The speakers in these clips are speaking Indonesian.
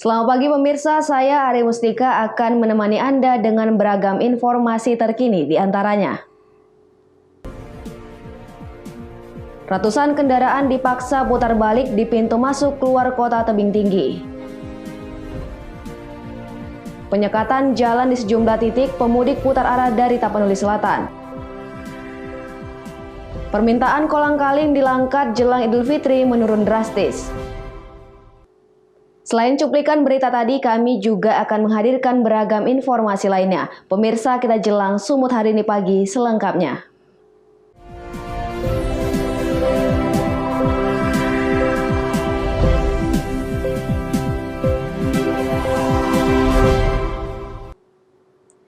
Selamat pagi pemirsa, saya Ari Mustika akan menemani Anda dengan beragam informasi terkini di antaranya. Ratusan kendaraan dipaksa putar balik di pintu masuk keluar kota Tebing Tinggi. Penyekatan jalan di sejumlah titik, pemudik putar arah dari Tapanuli Selatan. Permintaan kolang-kaling di Langkat jelang Idul Fitri menurun drastis. Selain cuplikan berita tadi, kami juga akan menghadirkan beragam informasi lainnya. Pemirsa, kita jelang Sumut hari ini pagi selengkapnya.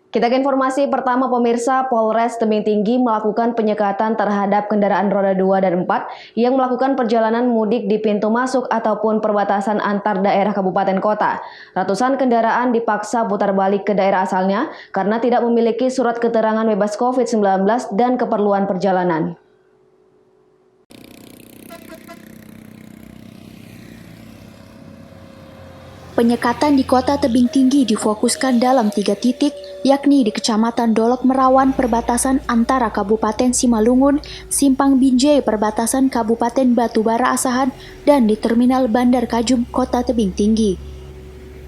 Kita ke informasi pertama pemirsa, Polres Tebing Tinggi melakukan penyekatan terhadap kendaraan roda 2 dan 4 yang melakukan perjalanan mudik di pintu masuk ataupun perbatasan antar daerah kabupaten kota. Ratusan kendaraan dipaksa putar balik ke daerah asalnya karena tidak memiliki surat keterangan bebas COVID-19 dan keperluan perjalanan. Penyekatan di Kota Tebing Tinggi difokuskan dalam 3 titik, yakni di Kecamatan Dolok Merawan perbatasan antara Kabupaten Simalungun, Simpang Binjai perbatasan Kabupaten Batubara Asahan, dan di Terminal Bandar Kajum Kota Tebing Tinggi.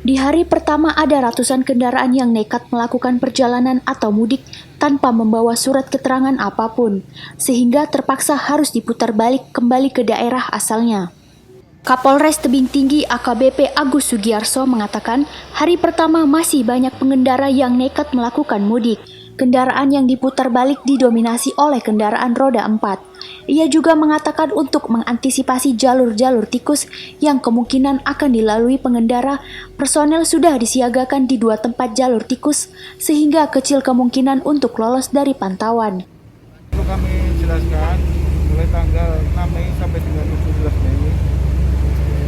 Di hari pertama ada ratusan kendaraan yang nekat melakukan perjalanan atau mudik tanpa membawa surat keterangan apapun, sehingga terpaksa harus diputar balik kembali ke daerah asalnya. Kapolres Tebing Tinggi AKBP Agus Sugiarso mengatakan hari pertama masih banyak pengendara yang nekat melakukan mudik. Kendaraan yang diputar balik didominasi oleh kendaraan roda 4. Ia juga mengatakan untuk mengantisipasi jalur-jalur tikus yang kemungkinan akan dilalui pengendara, personel sudah disiagakan di 2 tempat jalur tikus sehingga kecil kemungkinan untuk lolos dari pantauan. Perlu kami jelaskan mulai tanggal 6 Mei sampai dengan 17 Mei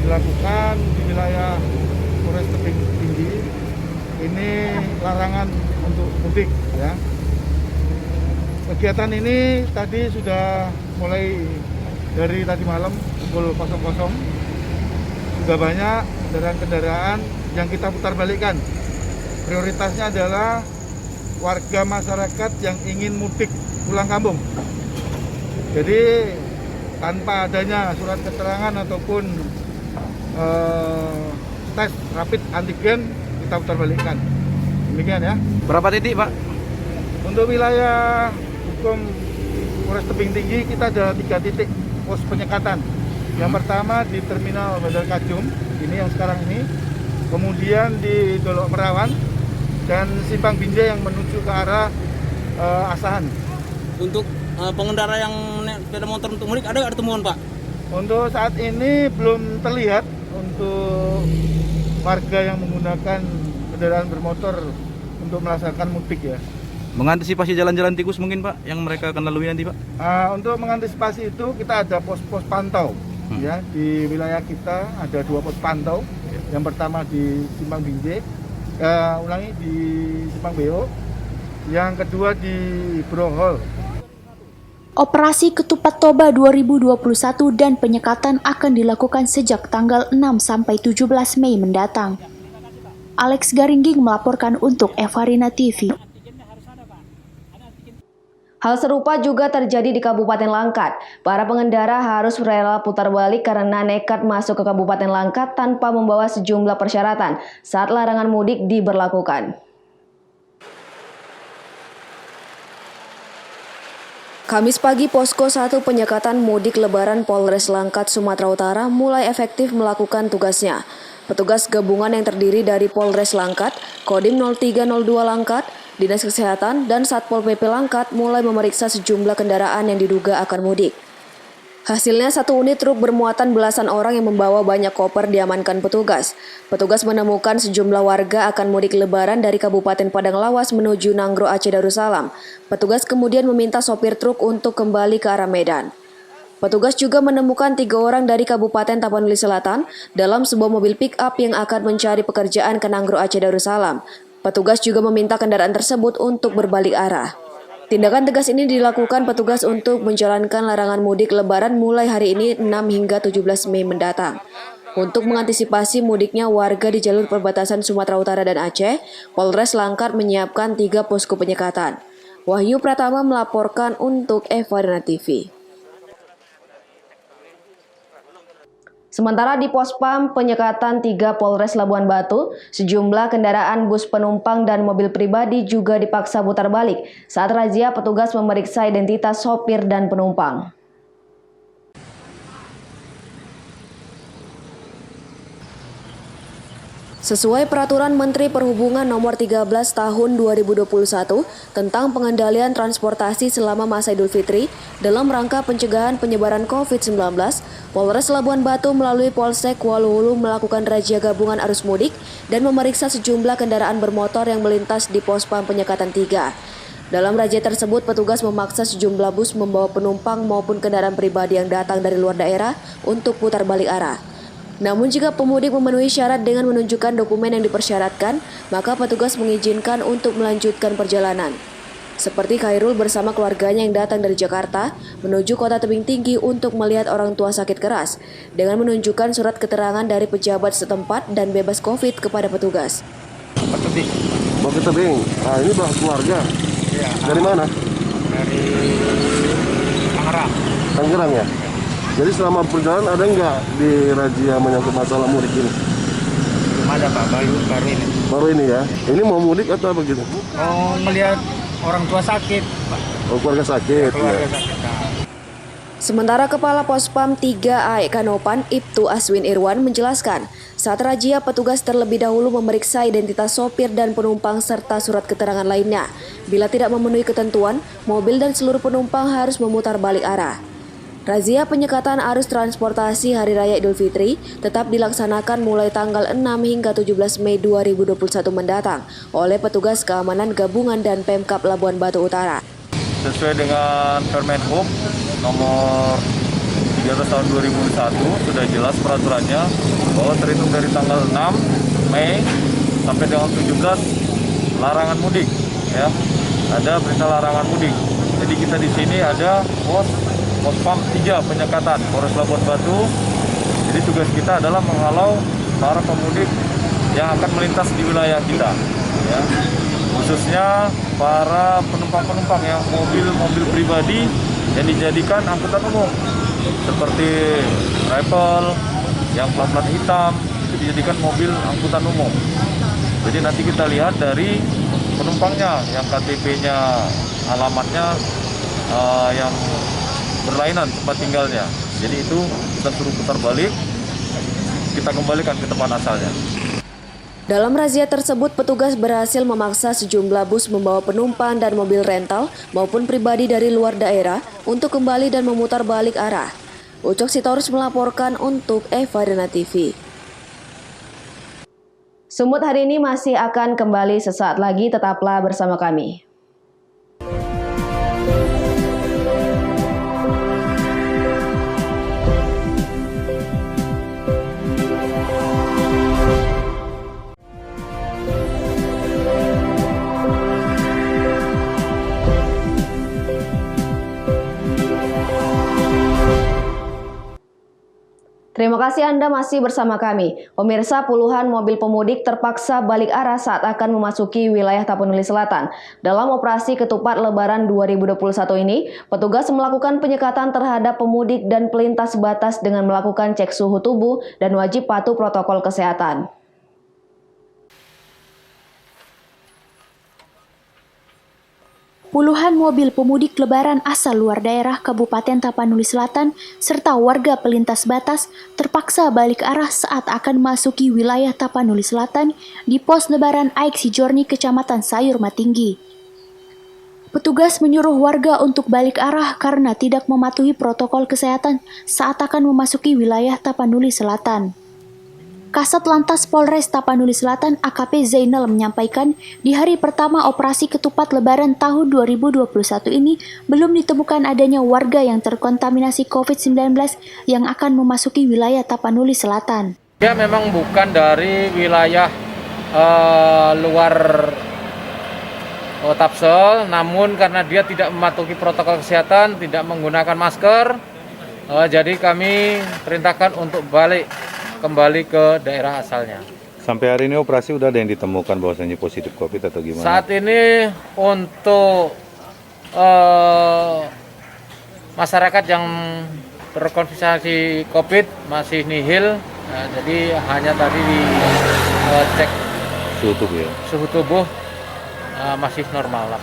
dilakukan di wilayah Polres Tebing Tinggi ini larangan untuk mudik ya. Kegiatan ini tadi sudah mulai dari tadi malam pukul 00 sudah banyak kendaraan-kendaraan yang kita putar balikkan. Prioritasnya adalah warga masyarakat yang ingin mudik pulang kampung. Jadi tanpa adanya surat keterangan ataupun tes rapid antigen kita putar balikkan. Demikian ya. Berapa titik, Pak? Untuk wilayah hukum Polres Tebing Tinggi kita ada 3 titik pos penyekatan. Yang pertama di Terminal Bandar Kajum, ini yang sekarang ini. Kemudian di Dolok Merawan dan Simpang Binjai yang menuju ke arah Asahan. Untuk pengendara yang sepeda motor untuk mudik ada temuan, Pak? Untuk saat ini belum terlihat untuk warga yang menggunakan kendaraan bermotor untuk melaksanakan mudik ya. Mengantisipasi jalan-jalan tikus mungkin, Pak, yang mereka akan lalui nanti, Pak? Untuk mengantisipasi itu kita ada pos-pos pantau ya, di wilayah kita ada 2 pos pantau. Yang pertama di Simpang Binjai, di Simpang Beo. Yang kedua di Brohol. Operasi Ketupat Toba 2021 dan penyekatan akan dilakukan sejak tanggal 6 sampai 17 Mei mendatang. Alex Garingging melaporkan untuk Evarina TV. Hal serupa juga terjadi di Kabupaten Langkat. Para pengendara harus rela putar balik karena nekat masuk ke Kabupaten Langkat tanpa membawa sejumlah persyaratan saat larangan mudik diberlakukan. Kamis pagi, Posko 1 Penyekatan Mudik Lebaran Polres Langkat, Sumatera Utara mulai efektif melakukan tugasnya. Petugas gabungan yang terdiri dari Polres Langkat, Kodim 0302 Langkat, Dinas Kesehatan, dan Satpol PP Langkat mulai memeriksa sejumlah kendaraan yang diduga akan mudik. Hasilnya 1 unit truk bermuatan belasan orang yang membawa banyak koper diamankan petugas. Petugas menemukan sejumlah warga akan mudik lebaran dari Kabupaten Padang Lawas menuju Nanggro Aceh Darussalam. Petugas kemudian meminta sopir truk untuk kembali ke arah Medan. Petugas juga menemukan 3 orang dari Kabupaten Tapanuli Selatan dalam sebuah mobil pick-up yang akan mencari pekerjaan ke Nanggro Aceh Darussalam. Petugas juga meminta kendaraan tersebut untuk berbalik arah. Tindakan tegas ini dilakukan petugas untuk menjalankan larangan mudik lebaran mulai hari ini 6 hingga 17 Mei mendatang. Untuk mengantisipasi mudiknya warga di jalur perbatasan Sumatera Utara dan Aceh, Polres Langkat menyiapkan 3 posko penyekatan. Wahyu Pratama melaporkan untuk Eva Dana TV. Sementara di Pospam Penyekatan 3 Polres Labuan Batu, sejumlah kendaraan bus penumpang dan mobil pribadi juga dipaksa putar balik saat razia petugas memeriksa identitas sopir dan penumpang. Sesuai Peraturan Menteri Perhubungan Nomor 13 Tahun 2021 tentang pengendalian transportasi selama masa Idul Fitri dalam rangka pencegahan penyebaran COVID-19, Polres Labuan Batu melalui Polsek Waluhulu melakukan razia gabungan arus mudik dan memeriksa sejumlah kendaraan bermotor yang melintas di Pospam Penyekatan 3. Dalam razia tersebut, petugas memaksa sejumlah bus membawa penumpang maupun kendaraan pribadi yang datang dari luar daerah untuk putar balik arah. Namun jika pemudik memenuhi syarat dengan menunjukkan dokumen yang dipersyaratkan, maka petugas mengizinkan untuk melanjutkan perjalanan. Seperti Khairul bersama keluarganya yang datang dari Jakarta menuju Kota Tebing Tinggi untuk melihat orang tua sakit keras, dengan menunjukkan surat keterangan dari pejabat setempat dan bebas COVID kepada petugas. Mau ke Tebing. Nah, ini bawa keluarga. Ya, Dari mana? dari Tangerang. Tangerang ya? Jadi selama perjalanan ada nggak di razia menyangkut masalah mudik ini? Belum ada Pak, baru ini. Baru ini ya? Ini mau mudik atau apa gitu? Mau melihat orang tua sakit, Pak. Oh, keluarga sakit. Keluarga Ya. sakit. Nah. Sementara Kepala Pospam 3 AE Kanopan, Ibtu Aswin Irwan menjelaskan, saat razia petugas terlebih dahulu memeriksa identitas sopir dan penumpang serta surat keterangan lainnya. Bila tidak memenuhi ketentuan, mobil dan seluruh penumpang harus memutar balik arah. Razia penyekatan arus transportasi Hari Raya Idul Fitri tetap dilaksanakan mulai tanggal 6 hingga 17 Mei 2021 mendatang oleh petugas keamanan gabungan dan Pemkab Labuan Batu Utara. Sesuai dengan Permenhub nomor 13 tahun 2001 sudah jelas peraturannya bahwa terhitung dari tanggal 6 Mei sampai dengan 17 larangan mudik ya. Ada perintah larangan mudik. Jadi kita di sini ada Pospam 3 Penyekatan Polres Labuan Batu. Jadi tugas kita adalah menghalau para pemudik yang akan melintas di wilayah kita ya. Khususnya para penumpang-penumpang yang mobil pribadi yang dijadikan angkutan umum seperti travel yang plat hitam itu dijadikan mobil angkutan umum. Jadi nanti kita lihat dari penumpangnya yang KTP-nya alamatnya yang berlainan tempat tinggalnya. Jadi itu kita suruh putar balik, kita kembalikan ke tempat asalnya. Dalam razia tersebut, petugas berhasil memaksa sejumlah bus membawa penumpang dan mobil rental maupun pribadi dari luar daerah untuk kembali dan memutar balik arah. Ucok Sitorus melaporkan untuk Eva Dana TV. Sumut hari ini masih akan kembali sesaat lagi, tetaplah bersama kami. Terima kasih Anda masih bersama kami. Pemirsa, puluhan mobil pemudik terpaksa balik arah saat akan memasuki wilayah Tapanuli Selatan. Dalam operasi Ketupat Lebaran 2021 ini, petugas melakukan penyekatan terhadap pemudik dan pelintas batas dengan melakukan cek suhu tubuh dan wajib patuh protokol kesehatan. Puluhan mobil pemudik lebaran asal luar daerah Kabupaten Tapanuli Selatan serta warga pelintas batas terpaksa balik arah saat akan memasuki wilayah Tapanuli Selatan di pos lebaran Aik Sijorni, Kecamatan Sayur Matinggi. Petugas menyuruh warga untuk balik arah karena tidak mematuhi protokol kesehatan saat akan memasuki wilayah Tapanuli Selatan. Kasat Lantas Polres Tapanuli Selatan AKP Zainal menyampaikan di hari pertama operasi Ketupat Lebaran tahun 2021 ini belum ditemukan adanya warga yang terkontaminasi COVID-19 yang akan memasuki wilayah Tapanuli Selatan. Dia memang bukan dari wilayah luar Tapsel, namun karena dia tidak mematuhi protokol kesehatan, tidak menggunakan masker, jadi kami perintahkan untuk balik kembali ke daerah asalnya. Sampai hari ini operasi udah ada yang ditemukan bahwasanya positif COVID atau gimana? Saat ini untuk masyarakat yang terkonfirmasi COVID masih nihil, jadi hanya tadi dicek suhu tubuh masih normal lah.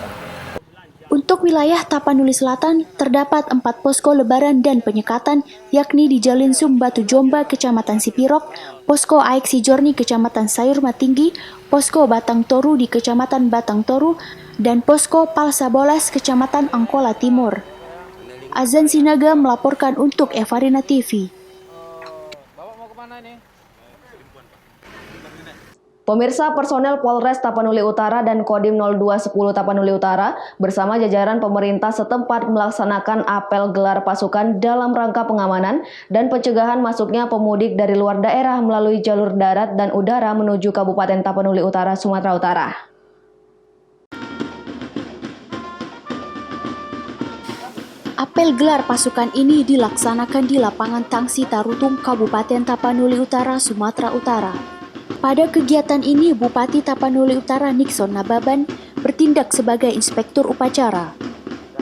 Untuk wilayah Tapanuli Selatan, terdapat 4 posko lebaran dan penyekatan, yakni di Jalinsum Batu Jomba, Kecamatan Sipirok, posko Aek Sijorni, Kecamatan Sayurma Tinggi, posko Batang Toru di Kecamatan Batang Toru, dan posko Palsabolas, Kecamatan Angkola Timur. Azan Sinaga melaporkan untuk Evarina TV. Pemirsa, personel Polres Tapanuli Utara dan Kodim 0210 Tapanuli Utara bersama jajaran pemerintah setempat melaksanakan apel gelar pasukan dalam rangka pengamanan dan pencegahan masuknya pemudik dari luar daerah melalui jalur darat dan udara menuju Kabupaten Tapanuli Utara, Sumatera Utara. Apel gelar pasukan ini dilaksanakan di lapangan Tangsi Tarutung, Kabupaten Tapanuli Utara, Sumatera Utara. Pada kegiatan ini, Bupati Tapanuli Utara Nixon Nababan bertindak sebagai inspektur upacara.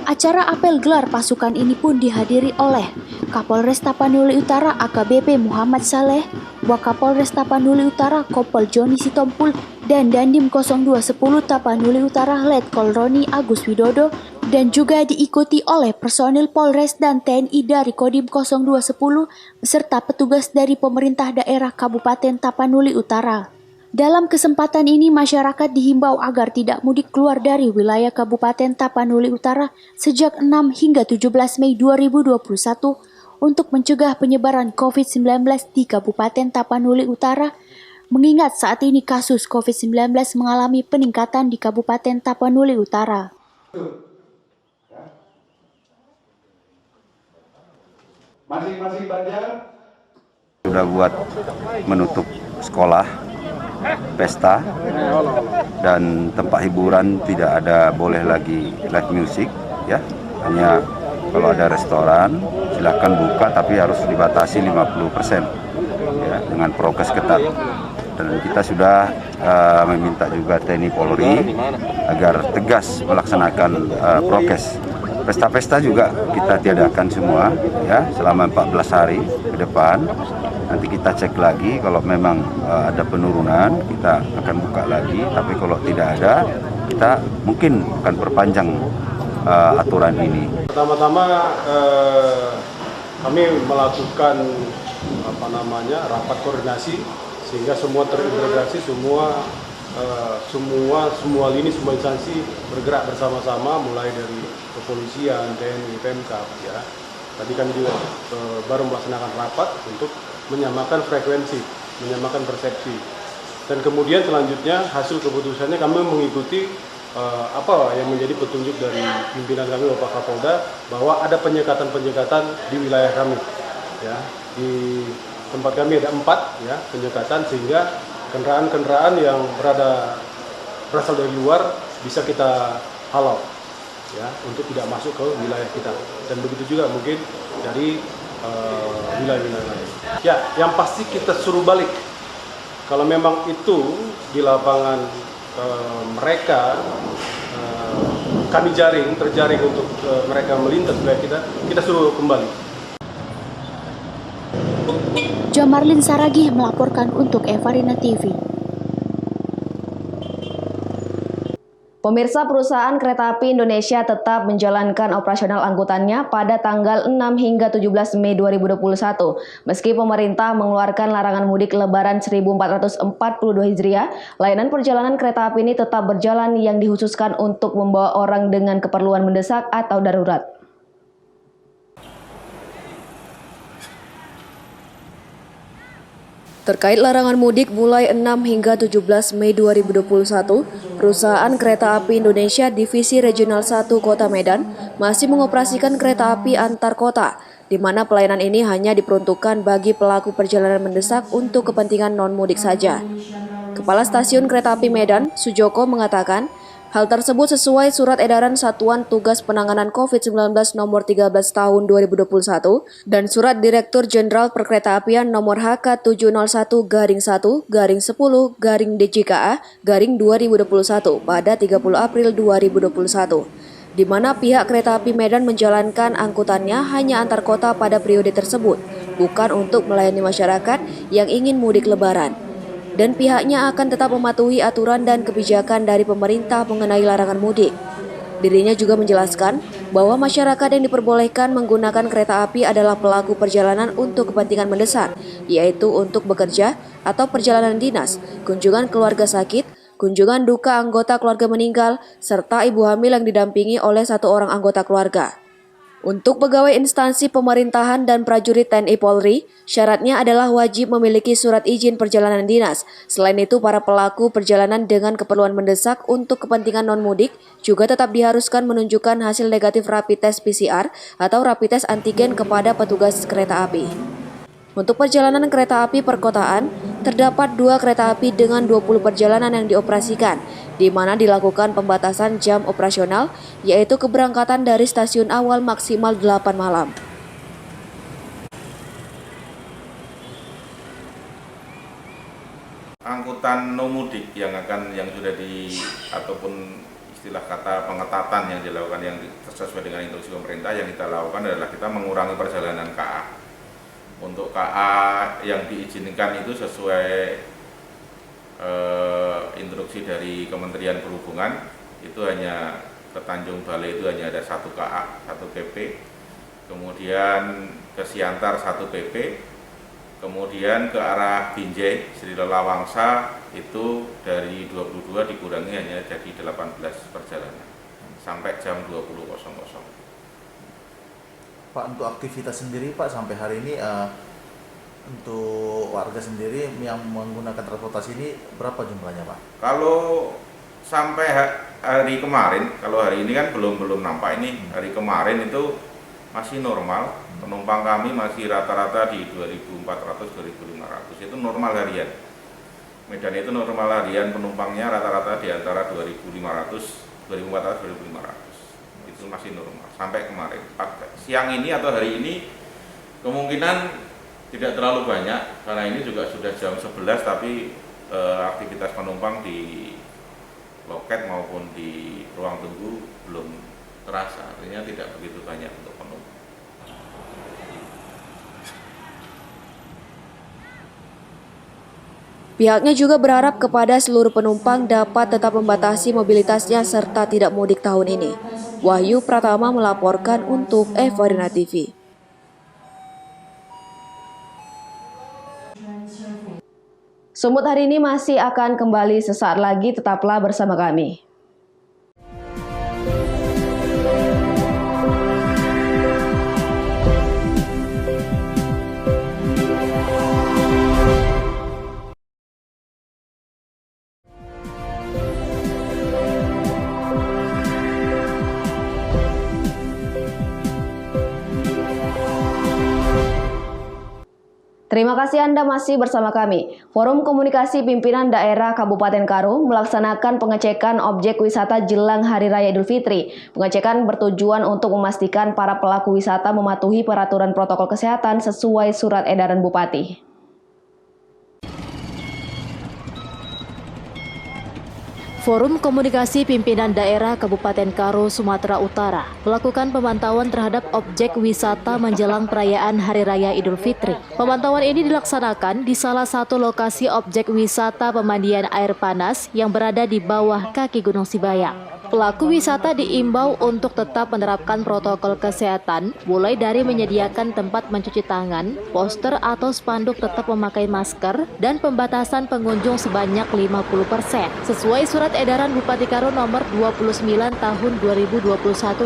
Acara apel gelar pasukan ini pun dihadiri oleh Kapolres Tapanuli Utara AKBP Muhammad Saleh, Wakapolres Tapanuli Utara Kompol Joni Sitompul, dan Dandim 0210 Tapanuli Utara Letkol Roni Agus Widodo, dan juga diikuti oleh personil Polres dan TNI dari Kodim 0210 beserta petugas dari pemerintah daerah Kabupaten Tapanuli Utara. Dalam kesempatan ini, masyarakat dihimbau agar tidak mudik keluar dari wilayah Kabupaten Tapanuli Utara sejak 6 hingga 17 Mei 2021 untuk mencegah penyebaran COVID-19 di Kabupaten Tapanuli Utara, mengingat saat ini kasus COVID-19 mengalami peningkatan di Kabupaten Tapanuli Utara. Masing-masing Banjar sudah buat menutup sekolah, pesta, dan tempat hiburan tidak ada boleh lagi live music, ya. Hanya kalau ada restoran silakan buka, tapi harus dibatasi 50%, ya, dengan prokes ketat. Dan kita sudah meminta juga TNI Polri agar tegas melaksanakan prokes. Pesta-pesta juga kita tiadakan semua, ya, selama 14 hari ke depan. Nanti kita cek lagi, kalau memang ada penurunan kita akan buka lagi, tapi kalau tidak ada kita mungkin akan perpanjang aturan ini. Pertama-tama kami melakukan rapat koordinasi sehingga semua terintegrasi, semua lini, semua instansi bergerak bersama-sama, mulai dari kepolisian, TNI, Pemkab, ya. Tadi kami juga baru melaksanakan rapat untuk menyamakan frekuensi, menyamakan persepsi. Dan kemudian selanjutnya hasil keputusannya kami mengikuti apa yang menjadi petunjuk dari pimpinan kami Bapak Kapolda, bahwa ada penyekatan-penyekatan di wilayah kami, ya. Di tempat kami ada 4, ya, penyekatan, sehingga kendaraan-kendaraan yang berasal dari luar bisa kita halau, ya, untuk tidak masuk ke wilayah kita. Dan begitu juga mungkin dari wilayah-wilayah lain. Ya, yang pasti kita suruh balik. Kalau memang itu di lapangan mereka kami terjaring untuk mereka melintas wilayah kita suruh kembali. Jamarlin Saragih melaporkan untuk Evarina TV. Pemirsa, perusahaan Kereta Api Indonesia tetap menjalankan operasional angkutannya pada tanggal 6 hingga 17 Mei 2021. Meski pemerintah mengeluarkan larangan mudik Lebaran 1442 Hijriah, layanan perjalanan kereta api ini tetap berjalan yang dikhususkan untuk membawa orang dengan keperluan mendesak atau darurat. Terkait larangan mudik mulai 6 hingga 17 Mei 2021, perusahaan Kereta Api Indonesia Divisi Regional 1 Kota Medan masih mengoperasikan kereta api antar kota, di mana pelayanan ini hanya diperuntukkan bagi pelaku perjalanan mendesak untuk kepentingan non-mudik saja. Kepala Stasiun Kereta Api Medan, Sujoko, mengatakan, Hal tersebut sesuai Surat Edaran Satuan Tugas Penanganan COVID-19 Nomor 13 Tahun 2021 dan Surat Direktur Jenderal Perkeretaapian Nomor HK701-1-10-DJKA-2021 pada 30 April 2021, di mana pihak Kereta Api Medan menjalankan angkutannya hanya antar kota pada periode tersebut, bukan untuk melayani masyarakat yang ingin mudik lebaran. Dan pihaknya akan tetap mematuhi aturan dan kebijakan dari pemerintah mengenai larangan mudik. Dirinya juga menjelaskan bahwa masyarakat yang diperbolehkan menggunakan kereta api adalah pelaku perjalanan untuk kepentingan mendesak, yaitu untuk bekerja atau perjalanan dinas, kunjungan keluarga sakit, kunjungan duka anggota keluarga meninggal, serta ibu hamil yang didampingi oleh 1 orang anggota keluarga. Untuk pegawai instansi pemerintahan dan prajurit TNI Polri, syaratnya adalah wajib memiliki surat izin perjalanan dinas. Selain itu, para pelaku perjalanan dengan keperluan mendesak untuk kepentingan non-mudik juga tetap diharuskan menunjukkan hasil negatif rapid test PCR atau rapid test antigen kepada petugas kereta api. Untuk perjalanan kereta api perkotaan, terdapat 2 kereta api dengan 20 perjalanan yang dioperasikan, di mana dilakukan pembatasan jam operasional, yaitu keberangkatan dari stasiun awal maksimal 8 malam. Angkutan no-mudik yang sudah ataupun istilah kata pengetatan yang dilakukan yang sesuai dengan instruksi pemerintah, yang kita lakukan adalah kita mengurangi perjalanan KA. Untuk KA yang diizinkan itu sesuai instruksi dari Kementerian Perhubungan, itu hanya ke Tanjung Balai itu hanya ada 1 KA, 1 PP, kemudian ke Siantar 1 PP, kemudian ke arah Binjai, Sri Lelawangsa itu dari 22 dikurangi hanya jadi 18 perjalanan sampai jam 20.00. Pak, untuk aktivitas sendiri Pak sampai hari ini untuk warga sendiri yang menggunakan transportasi ini berapa jumlahnya Pak? Kalau sampai hari kemarin, kalau hari ini kan belum nampak ini, hari kemarin itu masih normal, penumpang kami masih rata-rata di 2.400-2.500, itu normal harian. Medan itu normal harian penumpangnya rata-rata di antara 2.400-2.500, itu masih normal sampai kemarin. Siang ini atau hari ini kemungkinan tidak terlalu banyak karena ini juga sudah jam 11, tapi aktivitas penumpang di loket maupun di ruang tunggu belum terasa, artinya tidak begitu banyak untuk penumpang. Pihaknya juga berharap kepada seluruh penumpang dapat tetap membatasi mobilitasnya serta tidak mudik tahun ini. Wahyu Pratama melaporkan untuk Evarina TV. Sumut hari ini masih akan kembali sesaat lagi, tetaplah bersama kami. Terima kasih Anda masih bersama kami. Forum Komunikasi Pimpinan Daerah Kabupaten Karo melaksanakan pengecekan objek wisata jelang Hari Raya Idul Fitri. Pengecekan bertujuan untuk memastikan para pelaku wisata mematuhi peraturan protokol kesehatan sesuai surat edaran Bupati. Forum Komunikasi Pimpinan Daerah Kabupaten Karo, Sumatera Utara melakukan pemantauan terhadap objek wisata menjelang perayaan Hari Raya Idul Fitri. Pemantauan ini dilaksanakan di salah satu lokasi objek wisata pemandian air panas yang berada di bawah kaki Gunung Sibayang. Pelaku wisata diimbau untuk tetap menerapkan protokol kesehatan, mulai dari menyediakan tempat mencuci tangan, poster atau spanduk tetap memakai masker, dan pembatasan pengunjung sebanyak 50% sesuai surat edaran Bupati Karo nomor 29 tahun 2021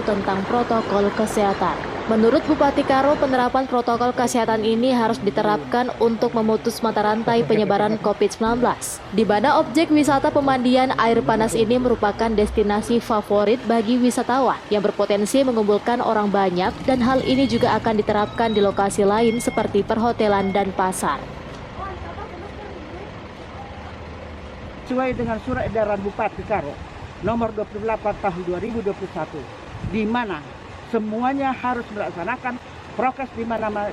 tentang protokol kesehatan. Menurut Bupati Karo, penerapan protokol kesehatan ini harus diterapkan untuk memutus mata rantai penyebaran COVID-19, di mana objek wisata pemandian air panas ini merupakan destinasi favorit bagi wisatawan yang berpotensi mengumpulkan orang banyak, dan hal ini juga akan diterapkan di lokasi lain seperti perhotelan dan pasar. Sesuai dengan surat edaran Bupati Karo nomor 28 tahun 2021, di mana semuanya harus melaksanakan prokes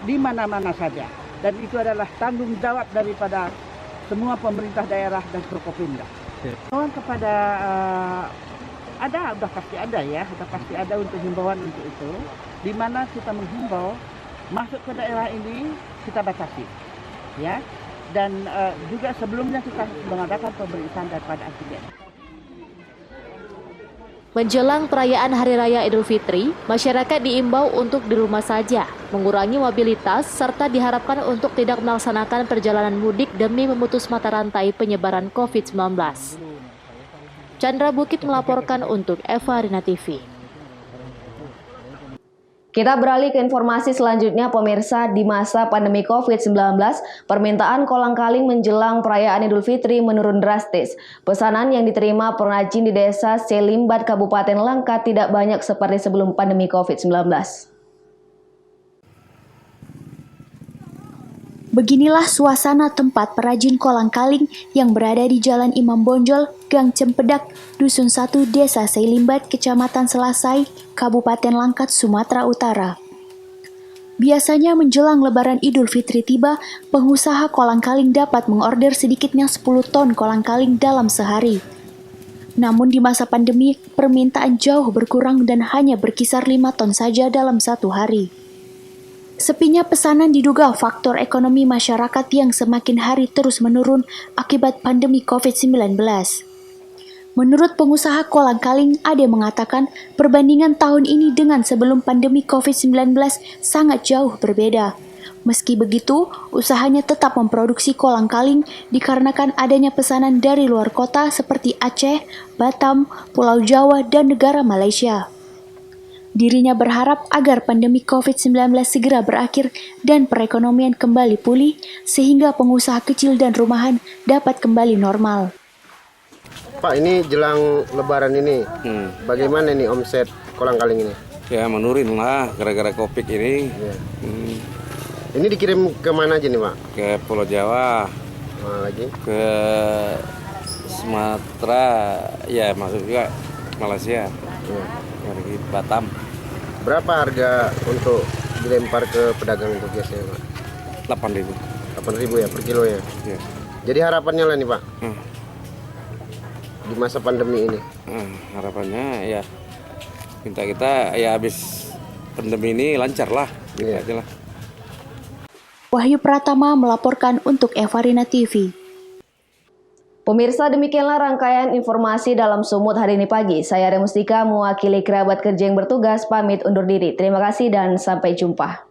di mana-mana saja, dan itu adalah tanggung jawab daripada semua pemerintah daerah dan Forkopimda. Himbauan kepada udah pasti ada untuk himbauan untuk itu, di mana kita menghimbau masuk ke daerah ini kita batasi, ya, dan juga sebelumnya kita mengadakan pemeriksaan daripada antigen. Menjelang perayaan Hari Raya Idul Fitri, masyarakat diimbau untuk di rumah saja, mengurangi mobilitas, serta diharapkan untuk tidak melaksanakan perjalanan mudik demi memutus mata rantai penyebaran COVID-19. Chandra Bukit melaporkan untuk Eva Rina TV. Kita beralih ke informasi selanjutnya, pemirsa. Di masa pandemi COVID-19, permintaan kolang-kaling menjelang perayaan Idul Fitri menurun drastis. Pesanan yang diterima pengrajin di desa Selimbat, Kabupaten Langkat tidak banyak seperti sebelum pandemi COVID-19. Beginilah suasana tempat perajin kolang-kaling yang berada di Jalan Imam Bonjol, Gang Cempedak, Dusun 1, Desa Selimbat, Kecamatan Selasai, Kabupaten Langkat, Sumatera Utara. Biasanya menjelang Lebaran Idul Fitri tiba, pengusaha kolang-kaling dapat mengorder sedikitnya 10 ton kolang-kaling dalam sehari. Namun di masa pandemi, permintaan jauh berkurang dan hanya berkisar 5 ton saja dalam satu hari. Sepinya pesanan diduga faktor ekonomi masyarakat yang semakin hari terus menurun akibat pandemi COVID-19. Menurut pengusaha kolang-kaling, Ade mengatakan perbandingan tahun ini dengan sebelum pandemi COVID-19 sangat jauh berbeda. Meski begitu, usahanya tetap memproduksi kolang-kaling dikarenakan adanya pesanan dari luar kota seperti Aceh, Batam, Pulau Jawa, dan negara Malaysia. Dirinya berharap agar pandemi COVID-19 segera berakhir dan perekonomian kembali pulih sehingga pengusaha kecil dan rumahan dapat kembali normal. Pak, ini jelang Lebaran ini, bagaimana nih omset kolang-kaling ini? Ya menurun lah gara-gara COVID ini. Ya. Ini dikirim ke mana aja nih, Pak? Ke Pulau Jawa, lagi ke Sumatera, ya masuk juga Malaysia, dari Batam. Berapa harga untuk dilempar ke pedagang untuk biasanya, Pak? 8.000. 8.000 ya per kilo ya? Ya. Jadi harapannya lah nih, Pak, di masa pandemi ini? Harapannya ya kita ya habis pandemi ini lancar lah, gitu aja lah. Wahyu Pratama melaporkan untuk Eva Rina TV. Pemirsa, demikianlah rangkaian informasi dalam Sumut hari ini pagi. Saya Remustika mewakili kerabat kerja yang bertugas pamit undur diri. Terima kasih dan sampai jumpa.